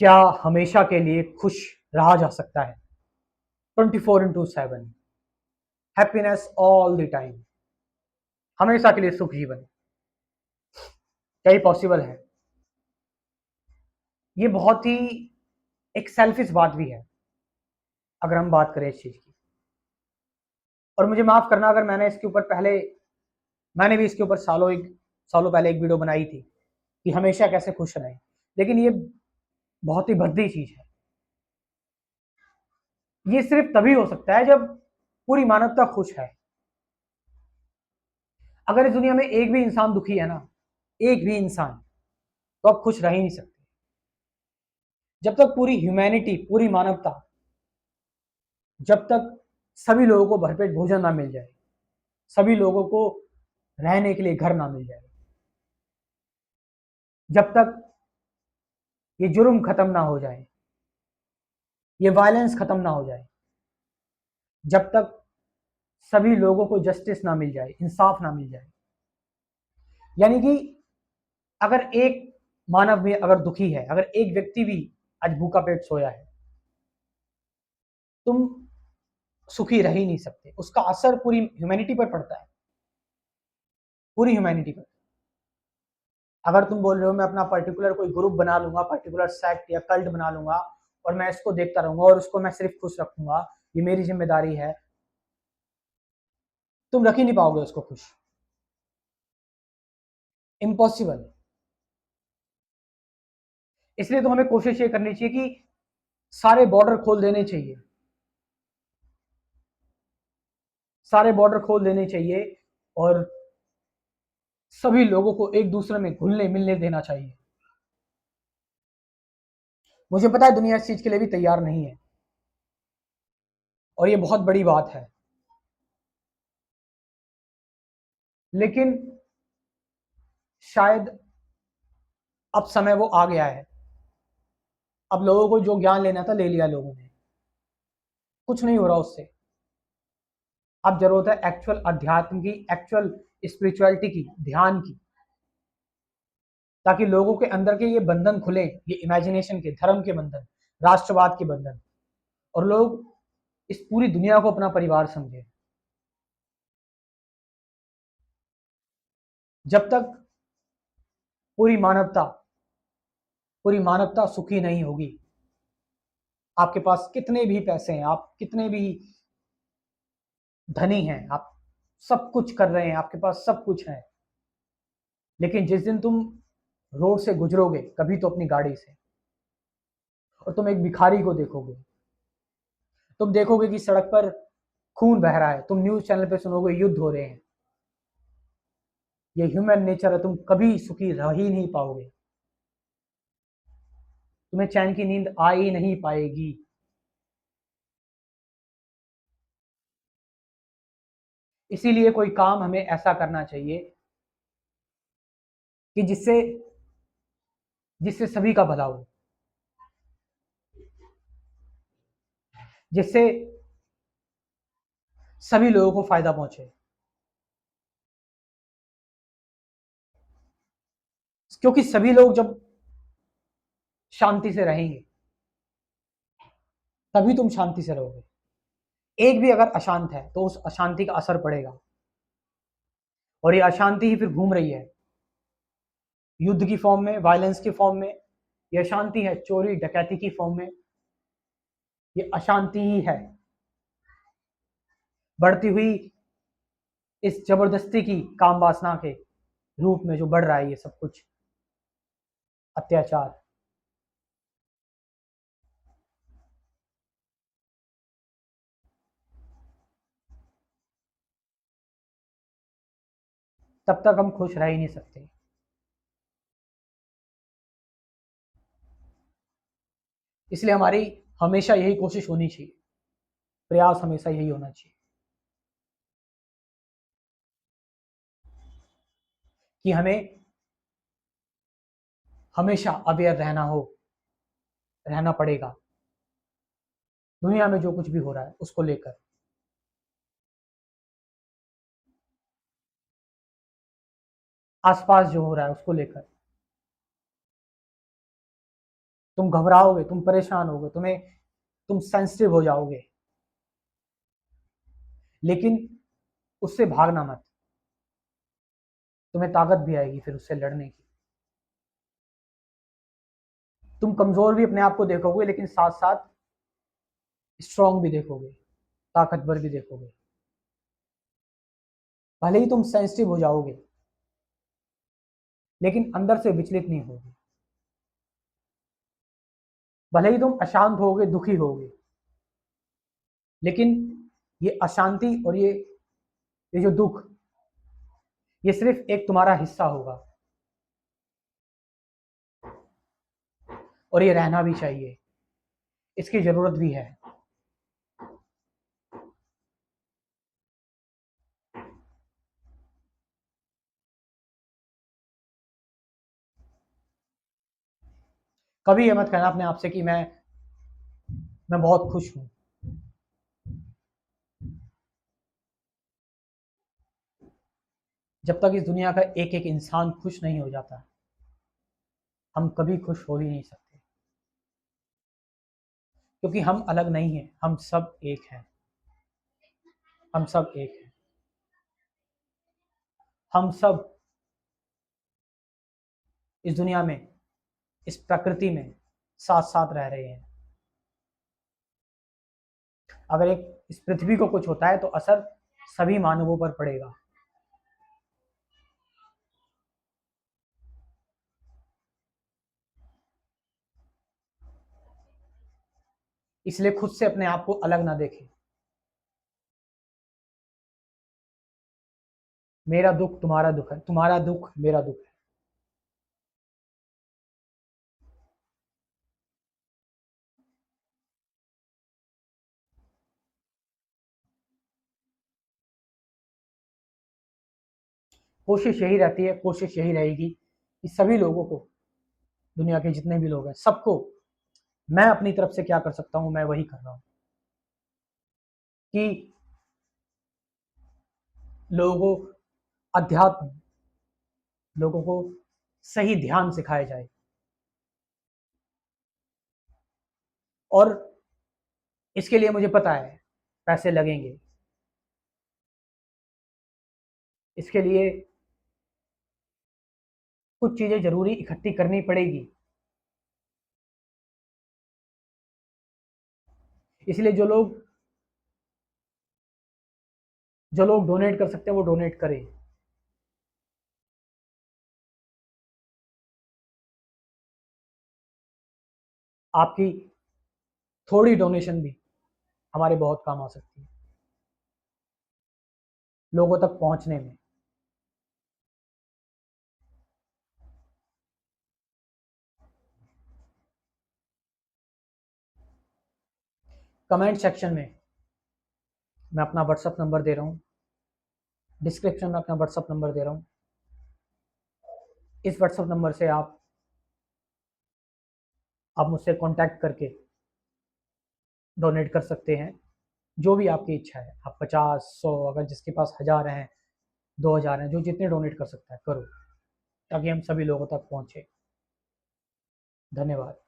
क्या हमेशा के लिए खुश रहा जा सकता है? 24/7 हैप्पीनेस ऑल द टाइम, हमेशा के लिए सुख जीवन, क्या ये पॉसिबल है? ये बहुत ही एक सेल्फिश बात भी है अगर हम बात करें इस चीज की। और मुझे माफ करना अगर मैंने भी इसके ऊपर सालों पहले एक वीडियो बनाई थी कि हमेशा कैसे खुश रहें, लेकिन ये बहुत ही भद्दी चीज है। ये सिर्फ तभी हो सकता है जब पूरी मानवता खुश है। अगर इस दुनिया में एक भी इंसान दुखी है ना, एक भी इंसान, तो आप खुश रह ही नहीं सकते। जब तक पूरी ह्यूमैनिटी, पूरी मानवता, जब तक सभी लोगों को भरपेट भोजन ना मिल जाए, सभी लोगों को रहने के लिए घर ना मिल जाए, जब तक ये जुर्म खत्म ना हो जाए, ये वायलेंस खत्म ना हो जाए, जब तक सभी लोगों को जस्टिस ना मिल जाए, इंसाफ ना मिल जाए, यानी कि अगर एक मानव भी अगर दुखी है, अगर एक व्यक्ति भी आज भूखा पेट सोया है, तुम सुखी रह ही नहीं सकते। उसका असर पूरी ह्यूमैनिटी पर पड़ता है, पूरी ह्यूमैनिटी पर। अगर तुम बोल रहे हो मैं अपना पर्टिकुलर कोई ग्रुप बना लूंगा, पर्टिकुलर सेक्ट या कल्ट बना लूंगा और मैं इसको देखता रहूंगा और उसको मैं सिर्फ खुश रखूंगा, ये मेरी जिम्मेदारी है, तुम रख ही नहीं पाओगे उसको खुश। इम्पॉसिबल। इसलिए तो हमें कोशिश ये करनी चाहिए कि सारे बॉर्डर खोल देने चाहिए, सारे बॉर्डर खोल देने चाहिए और सभी लोगों को एक दूसरे में घुलने मिलने देना चाहिए। मुझे पता है दुनिया इस चीज के लिए भी तैयार नहीं है और ये बहुत बड़ी बात है, लेकिन शायद अब समय वो आ गया है। अब लोगों को जो ज्ञान लेना था ले लिया लोगों ने, कुछ नहीं हो रहा उससे। अब जरूरत है एक्चुअल अध्यात्म की, एक्चुअल स्पिरिचुअलिटी की, ध्यान की, ताकि लोगों के अंदर के ये बंधन खुले, ये इमेजिनेशन के, धर्म के बंधन, राष्ट्रवाद के बंधन, और लोग इस पूरी दुनिया को अपना परिवार समझे। जब तक पूरी मानवता पूरी मानवता सुखी नहीं होगी, आपके पास कितने भी पैसे हैं, आप कितने भी धनी हैं, आप सब कुछ कर रहे हैं, आपके पास सब कुछ है, लेकिन जिस दिन तुम रोड से गुजरोगे कभी तो अपनी गाड़ी से, और तुम एक भिखारी को देखोगे, तुम देखोगे कि सड़क पर खून बह रहा है, तुम न्यूज चैनल पे सुनोगे युद्ध हो रहे हैं, ये ह्यूमन नेचर है, तुम कभी सुखी रह ही नहीं पाओगे, तुम्हें चैन की नींद आ ही नहीं पाएगी। इसीलिए कोई काम हमें ऐसा करना चाहिए कि जिससे जिससे सभी का भला हो, जिससे सभी लोगों को फायदा पहुंचे, क्योंकि सभी लोग जब शांति से रहेंगे तभी तुम शांति से रहोगे। एक भी अगर अशांत है तो उस अशांति का असर पड़ेगा, और ये अशांति ही फिर घूम रही है युद्ध की फॉर्म में, वायलेंस की फॉर्म में, ये अशांति है चोरी डकैती की फॉर्म में, ये अशांति ही है बढ़ती हुई इस जबरदस्ती की काम वासना के रूप में जो बढ़ रहा है ये सब कुछ अत्याचार। तब तक हम खुश रह ही नहीं सकते। इसलिए हमारी हमेशा यही कोशिश होनी चाहिए, प्रयास हमेशा यही होना चाहिए कि हमें हमेशा अवेयर रहना पड़ेगा दुनिया में जो कुछ भी हो रहा है उसको लेकर। आसपास जो हो रहा है उसको लेकर। तुम घबराओगे, तुम परेशान होगे, तुम सेंसिटिव हो जाओगे, लेकिन उससे भागना मत। तुम्हें ताकत भी आएगी फिर उससे लड़ने की। तुम कमजोर भी अपने आप को देखोगे, लेकिन साथ साथ स्ट्रांग भी देखोगे, ताकतवर भी देखोगे। भले ही तुम सेंसिटिव हो जाओगे, लेकिन अंदर से विचलित नहीं होगे। भले ही तुम अशांत होगे, दुखी होगे, लेकिन ये अशांति और ये जो दुख, ये सिर्फ एक तुम्हारा हिस्सा होगा, और ये रहना भी चाहिए, इसकी जरूरत भी है। कभी ये मत कहना अपने आप से कि मैं बहुत खुश हूं। जब तक इस दुनिया का एक एक इंसान खुश नहीं हो जाता, हम कभी खुश हो ही नहीं सकते, क्योंकि हम अलग नहीं हैं, हम सब एक हैं। हम सब एक हैं। हम सब इस दुनिया में, इस प्रकृति में साथ साथ रह रहे हैं। अगर एक इस पृथ्वी को कुछ होता है तो असर सभी मानवों पर पड़ेगा। इसलिए खुद से अपने आप को अलग ना देखें। मेरा दुख तुम्हारा दुख है, तुम्हारा दुख मेरा दुख है। कोशिश यही रहती है, कोशिश यही रहेगी कि सभी लोगों को, दुनिया के जितने भी लोग हैं, सबको मैं अपनी तरफ से क्या कर सकता हूं, मैं वही कर रहा हूं। कि लोगों को अध्यात्म, लोगों को सही ध्यान सिखाया जाए। और इसके लिए मुझे पता है पैसे लगेंगे, इसके लिए कुछ चीजें जरूरी इकट्ठी करनी पड़ेगी। इसलिए जो लोग डोनेट कर सकते हैं वो डोनेट करें। आपकी थोड़ी डोनेशन भी हमारे बहुत काम आ सकती है लोगों तक पहुंचने में। कमेंट सेक्शन में मैं अपना व्हाट्सअप नंबर दे रहा हूँ, डिस्क्रिप्शन में अपना व्हाट्सअप नंबर दे रहा हूँ। इस व्हाट्सअप नंबर से आप मुझसे कांटेक्ट करके डोनेट कर सकते हैं, जो भी आपकी इच्छा है। आप 50, 100, अगर जिसके पास 1000 हैं, 2000 हैं, जो जितने डोनेट कर सकता है करो, ताकि हम सभी लोगों तक पहुँचे। धन्यवाद।